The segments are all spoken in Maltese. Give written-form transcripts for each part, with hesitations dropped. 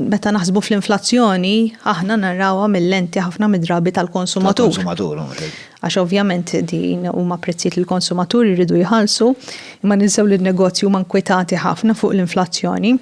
Meta naħsbu fl-inflazzjoni, aħna narrawha mill-lenti ħafna mid-drabi tal-konsumatur. Għax ovvjament din huma prezzijiet li l-konsumaturi jridu jħallsu, imma ninsew li n-negozju huma nkwetati ħafna fuq l-inflazzjoni.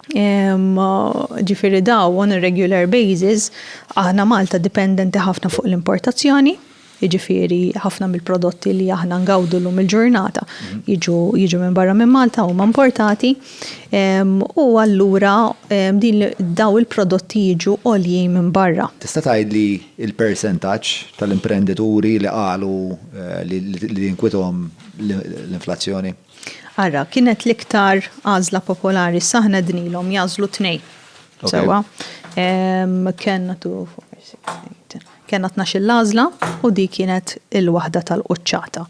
Ġifieri daw on a regular basis, aħna Malta dipendenti ħafna fuq l-importazzjoni. Jiġifieri ħafna mill-prodotti li aħna ngawdu llum il-ġurnata jiġu minn barra minn Malta huma importati u allura daw il-prodotti jiġu għoljin minn barra. Tista' tgħidli il-persentaġġ tal-imprendituri li qalu li jinkwithom l-inflazzjoni? Ara, kienet l-iktar għażla popolari saħna dnilhom jażlu tnejn. Sewwa. Kenna 12 l-għażla u di kienet il-waħda tal-quċċata.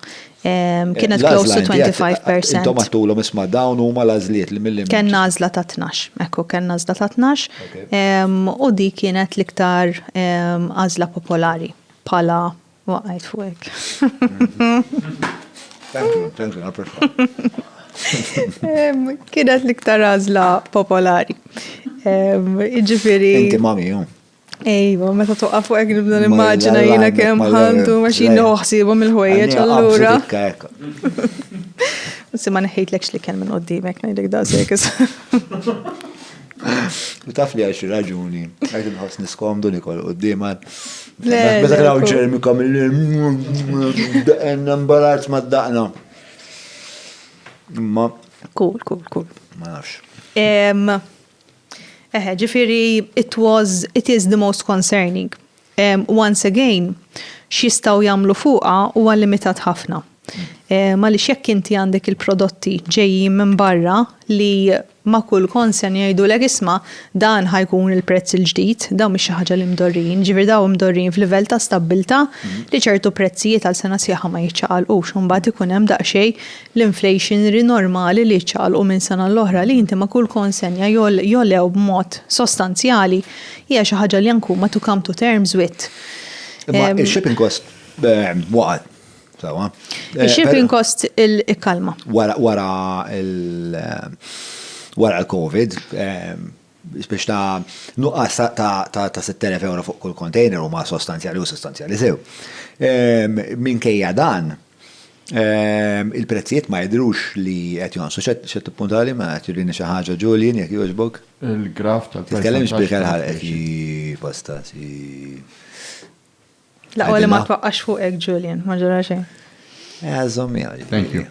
Kienet close to 25%. Intom għattulhom isma' dawn huma l-għażliet li mill-limit. Kenna għażla ta' 12. Ekku, kenna għażla ta' 12. U di kienet l-iktar għażla popolari bħala waqgħet fuq hekk. Thank you. Kienet l-iktar għażla popolari. Ġifieri. Inti mami, Ejwa, meta toqqa fuq hekk nibda nimmaġina jiena kemm ħantu maxin noħsibhom il-ħwejjeġ allura. Issi ma neħejtlekx li kien minn qudiemek ngħidlek daqshekk issa. U taf li għax raġuni, għajt nħoss niskomdu nikol quddieman. Meta raw ġermi kamil daqenna mbarazz ma daqna. Ma. Cool. Ma nafx. Ġifieri it is the most concerning. Once again, x'jistgħu jagħmlu fuqha huwa limitat ħafna. Għaliex jekk inti għandek il-prodotti ġejjin minn barra li ma' kull konsen jgħidulek isma' dan ħajkun il-prezz il-ġdid, dawn mhix xi ħaġa li mdorrin, ġifieri dawn mdorrin f'livell ta' stabbiltà li ċertu prezzijiet għal sena sieħa ma jiċċaqalqux u mbagħad ikun hemm daqsxejn l-inflationary normali li jiċċaqalqu minn sena l-oħra li inti ma' kull konsenja jollew b'mod sostanzjali hija xi ħaġa li anku ma to come to terms with. Imma il-shipping cost waqgħet. Il-shipping cost il-kalma. Wara il-Covid, biex ta' nuqqas ta' 6,000 euro fuq kull container huma sostanzjali sew. Minkejja dan, il-prezzijiet ma jidrux li qed jonsu. X'qed tippuntali ma qed jurini xi ħaġa Julian jekk jogħġbok? Il-graf tal-prezz. Titkellimx bil-ħalqek pasta si. La, għalli ma twaqqax fuq hekk Julian, ma ġara xejn. Thank you.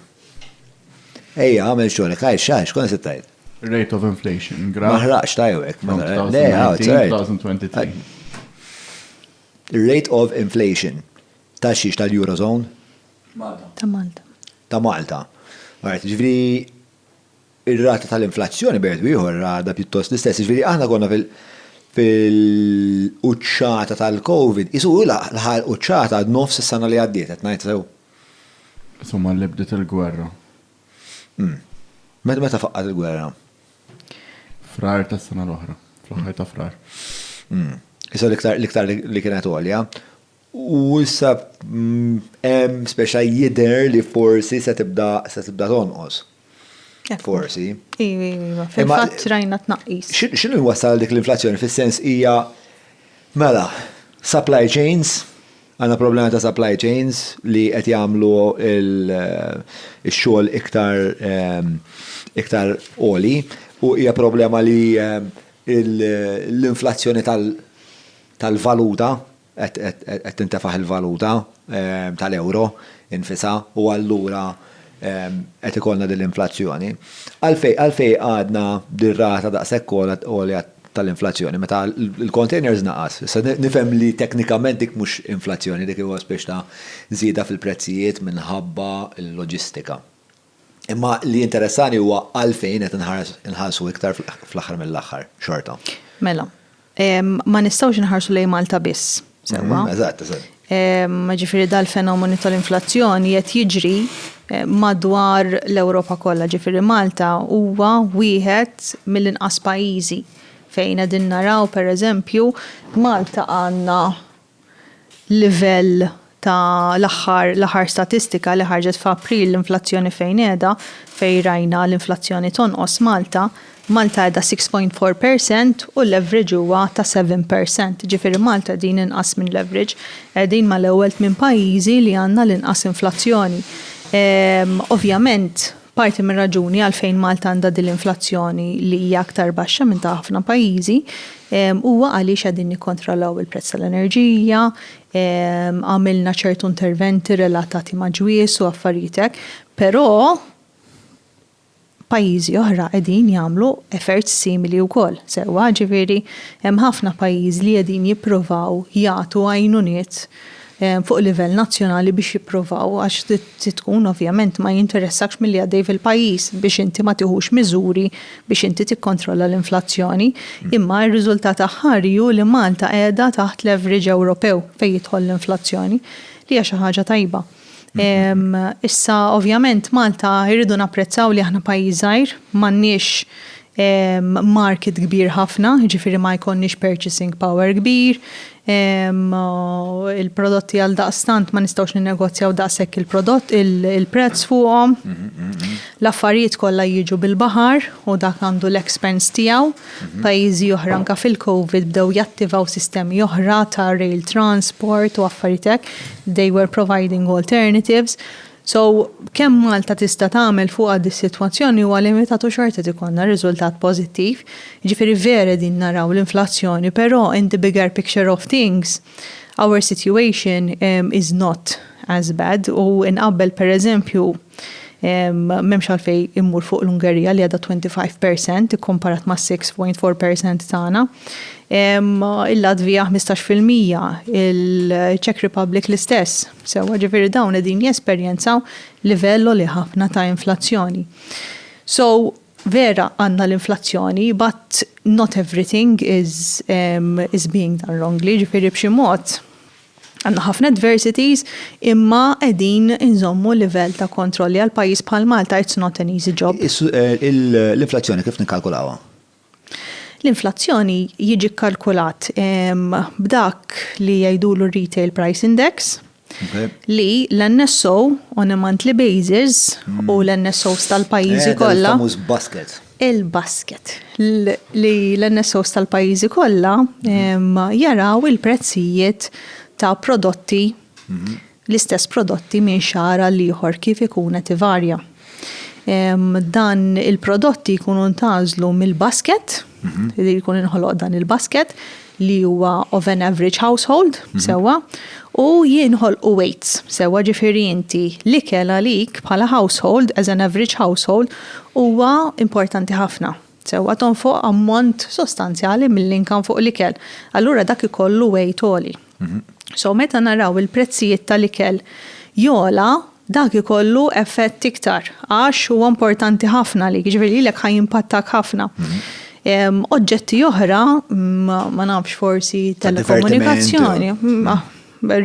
Ejja, għamel xogħlek, x'għax, kon se tgħid? Rate of inflation. Ma ħraqx tajwek. 2019-2023. Rate of inflation. Ta' xiex tal-Eurozone? Ta' Malta. Ta' Malta. Ġifieri ir-rata tal-inflazzjoni bejn ieħor rada pjuttost l-istess. Ġifieri aħna konna fil-quċċata tal-Covid, isu l-quċċata għad nofs is-sena li għaddiet, qed ngħid sew. Insomma li bdiet il-gwerra. Meta faqqat il-gwerra? Frar tas-sena l-oħra, fl-aħħar ta' frar. Issa l-iktar li kienet għolja. U issa hemm speċa jidher li forsi se tibda tonqos. Forsi. Fil-fatt rajna tnaqqis. X'inhu jwassal dik l-inflazzjoni fis-sens hija mela supply chains, għandna problema ta' supply chains li qed jagħmlu x-xogħol iktar għoli u hija problema li l-inflazzjoni tal-valuta qed tintefaħ il-valuta tal-euro infisa u allura qed ikollna din l-inflazzjoni. Għalfej għadna dir-rata daqshekk għolja tal-inflazzjoni meta l-containers naqas. Issa nifhem li teknikament dik mhux inflazzjoni, dik huwa spiex ta' żieda fil-prezzijiet minħabba l-loġistika. Imma li interessani huwa għalfejn qed inħallsu iktar fl-aħħar mill-aħħar xorta. Mela, ma nistgħux inħarsu lejn Malta biss. Sewwa. Eżatt. Ġifieri dal-fenomenu tal-inflazzjoni qed jiġri madwar l-Ewropa kollha. Ġifieri Malta huwa wieħed mill-inqas pajjiżi fejn qegħdin naraw pereżempju Malta għandna livell ta' l-aħħar statistika li ħarġet f'April l-inflazzjoni fejn qiegħda fejn rajna l-inflazzjoni tonqos Malta Malta għedha 6.4% u l-leverage huwa ta' 7%. Ġifieri Malta din inqas minn leverage, qegħdin mal-ewwel minn pajjiżi li għandna l-inqas inflazzjoni. Ovvjament, parti minn raġuni għalfejn Malta għandha din l-inflazzjoni li hija aktar baxxa minn ta' ħafna pajjiżi huwa għaliex qegħdin nikkontrollaw il-prezz tal-enerġija, għamilna ċertu interventi relatati ma' ġwies u affarijiet hekk, però pajjiżi oħra qegħdin jagħmlu efforts simili wkoll. Sewwa ġifieri hemm ħafna pajjiżi li qegħdin jippruvaw jagħtu għajnuniet fuq livell nazzjonali biex jippruvaw għax tkun ovvjament ma jinteressakx milli għaddej fil-pajjiż biex inti ma tieħux miżuri biex inti tikkontrolla l-inflazzjoni, imma r-riżultat aħħari hu li Malta qiegħda taħt leverage Ewropew fejn jidħol l-inflazzjoni li hija xi ħaġa tajba. Issa ovvjament Malta jridu napprezzaw li aħna pajjiż żgħir, m'għandniex market kbir ħafna, ġifieri ma jkollniex purchasing power kbir, il-prodotti għal daqstant ma nistgħux ninnegozjaw daqshekk il-prodott il-prezz fuqhom. L-affarijiet kollha jiġu bil-baħar u dak għandu l-expense tiegħu. Pajjiżi oħra anke fil-COVID bdew jattivaw sistemi oħra ta' rail transport u affarijiet hekk. They were providing alternatives. So, kemm Malta tista' tagħmel fuq għad is-sitwazzjoni huwa limitat u xorta ikollna riżultat pożittiv. Ġifieri vera din naraw l-inflazzjoni, però in the bigger picture of things, our situation is not as bad. U inqabbel pereżempju m'hemmx għalfejn immur fuq l-Ungerija li għadha 25% ikkomparat ma' 6.4% tagħna. Il-Latvija 15%, il-Czech Republic l-istess. Sewwa ġifieri dawn qegħdin jesperjenzaw livello li ħafna ta' inflazzjoni. So, vera għandna l-inflazzjoni, but not everything is being done wrongly, ġifieri b'xi mod. Għandna ħafna adversities imma qegħdin inżommu livell ta' kontrolli għal pajjiż bħal Malta, it's not an easy job. L-inflazzjoni kif nikkalkulawha? L-inflazzjoni jiġi kalkulat b'dak li jgħidulu Retail Price Index li l-NSO on a monthly basis u l-NSOs tal-pajjiżi kollha. Il-famuż basket. Il-basket li l-NSOs tal-pajjiżi kollha jaraw il-prezzijiet ta' prodotti, l-istess prodotti minn xahar għal ieħor kif ikun qed ivarja. Dan il-prodotti jkunu ntażlu mill-basket, li jkun inħoloq dan il-basket li huwa of an average household, sewwa, u jinħolqu weights, sewwa ġifieri inti l-ikel għalik bħala household, as an average household, huwa importanti ħafna. Sewwa tonfoq ammont sostanzjali mill-inkam fuq l-ikel. Allura dak ikollu weight għoli. So meta naraw il-prezzijiet tal-ikel jola, dak ikollu effett iktar, għax huwa importanti ħafna li ġifieri lek ħajimpattak ħafna. Oġġetti oħra, ma nafx forsi telekomunikazzjoni,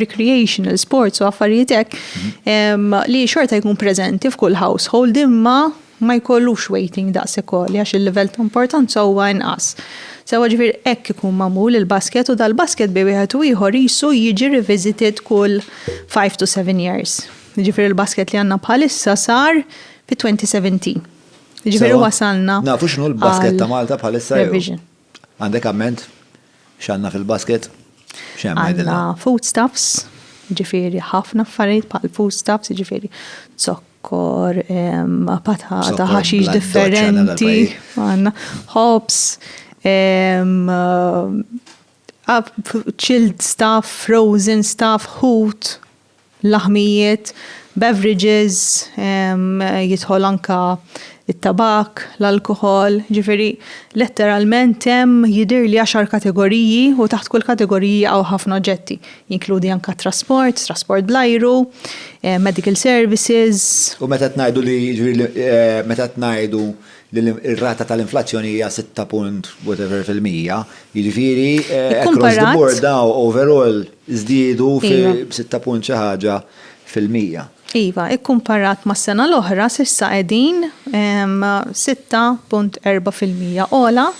recreational, sports u affarijiet hekk li xorta jkun preżenti f'kull household imma ma jkollux waiting daqs ikolli għax il-livell ta' importanza huwa inqas. Sewwa ġifieri hekk ikun magħmul il-basket u dal-basket bi wieħed u ieħor qisu jiġi revisited kull 5 to 7 years. Ġifieri il-basket li għandna bħalissa sar fi 2017. Ġifieri wasalna. Nafu x'inhu l-basket ta' Malta bħalissa jew? Għandek amment x'għandna fil-basket? Għandna foodstuffs, ġifieri ħafna affarijiet bħal foodstuffs, ġifieri zokkor, patata, ħaxix differenti, għandna hops, chilled stuff, frozen stuff, hoot, laħmijiet, beverages, jidħol anka it-tabak, l-alkohol, ġifieri letteralment hemm jidir li 10 kategoriji u taħt kull kategoriji għaw ħafna oġġetti, jinkludi anka trasport bl-ajru, medical services. U meta tngħidu li l-rata tal-inflazzjoni hija 6.whatever%, jiġifieri across the board daw overall żdiedu fi 6 punt xi ħaġa fil-mija. Iva, ikkumparat ma' sena l-oħra s'issa qegħdin 6.4% ola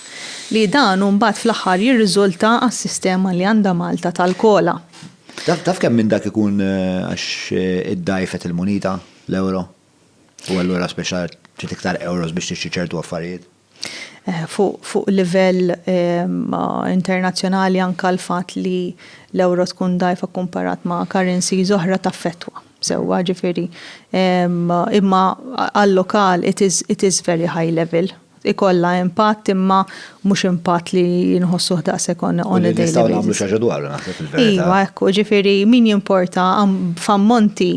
li dan mbagħad fl-aħħar jirriżulta għas-sistema li għandha Malta tal-kola. Taf kemm minn dak ikun għax iddajfet il-munita l-euro? U allura speċjal ċit iktar euros biex tixtri ċertu affarijiet? fuq livell internazzjonali anka l-fatt li l-euro tkun dajfa komparat ma' currencies oħra taffettwa. Sewwa ġifieri imma għal-lokal it is very high level. Ikolla impatt imma mhux impatt li nħossuh daqshekk on a daily basis. Nistgħu nagħmlu xi ħaġa dwar naħseb fil-verità. Iva, ekku, ġifieri min jimporta f'ammonti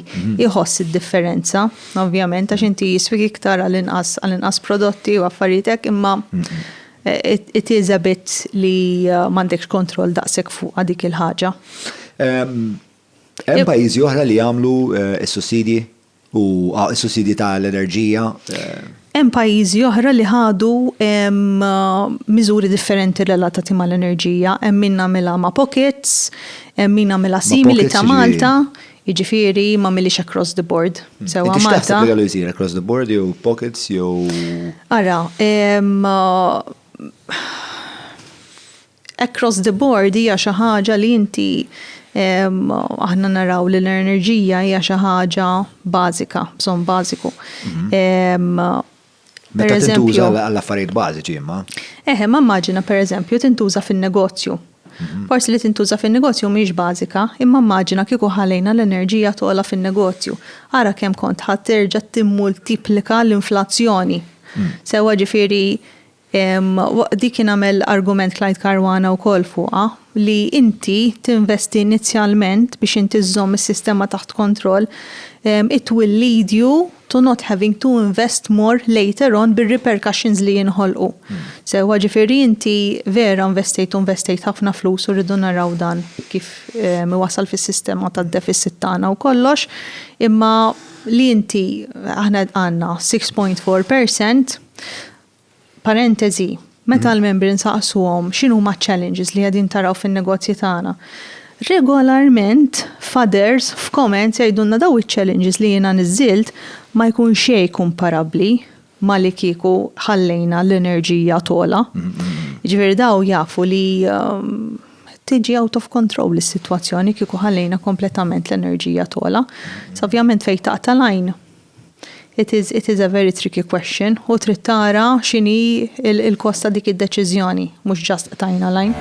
iħoss id-differenza, ovvjament għax inti jiswik iktar għall-inqas prodotti u affarijiet hekk imma it is a bit li m'għandekx kontroll daqshekk fuq dik il-ħaġa. Hemm pajjiżi oħra li jagħmlu s-sussidji u s-sussidji tal-enerġija. Hemm pajjiżi oħra li ħadu miżuri differenti relatati mal-enerġija, hemm min nagħmilha ma' pockets, hemm min nagħmilha simili ta' Malta, jiġifieri ma millix across the board. Sewwa Malta. Inti x'taħseb li across the board jew pockets jew. Ara, across the board hija xi ħaġa li inti aħna naraw li l-enerġija hija xi ħaġa bażika, bżonn bażiku. Meta tintuża għall-affarijiet bażiċi imma. Ma immaġina pereżempju tintuża fin-negozju. Forsi li tintuża fin-negozju mhix bażika, imma immaġina kieku ħallejna l-enerġija tola fin-negozju. Ara kemm kont ħadd terġa' timmultiplika l-inflazzjoni. Sewwa ġifieri dik kien għamel argument Clyde Caruana wkoll fuqha li inti tinvesti inizjalment biex inti żżomm is-sistema taħt kontroll, it will lead you to not having to invest more later on bir-repercussions li jinħolqu. Sewwa ġifieri inti vera investejt ħafna flus u rridu naraw dan kif wasal fis-sistema tad-deficit tagħna u kollox, imma li inti aħna għandna 6.4%. Parentesi, meta l-membri nsaqsuhom x'inhu ma' challenges li qegħdin taraw fin-negozji tagħna. Regolarment fathers f'comments jgħidulna daw iċ-challenges li jiena niżilt ma jkun xejn komparabbli ma li kieku ħallejna l-enerġija tola. Ġifieri daw jafu li tiġi out of control is-sitwazzjoni kieku ħallejna kompletament l-enerġija tola. Ovvjament fejn taqta' lajn. It is a very tricky question u trid tara x'inhi il-kosta dik id-deċiżjoni mhux ġast tajna lajn.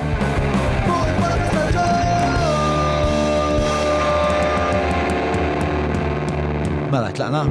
Mela tlaqna.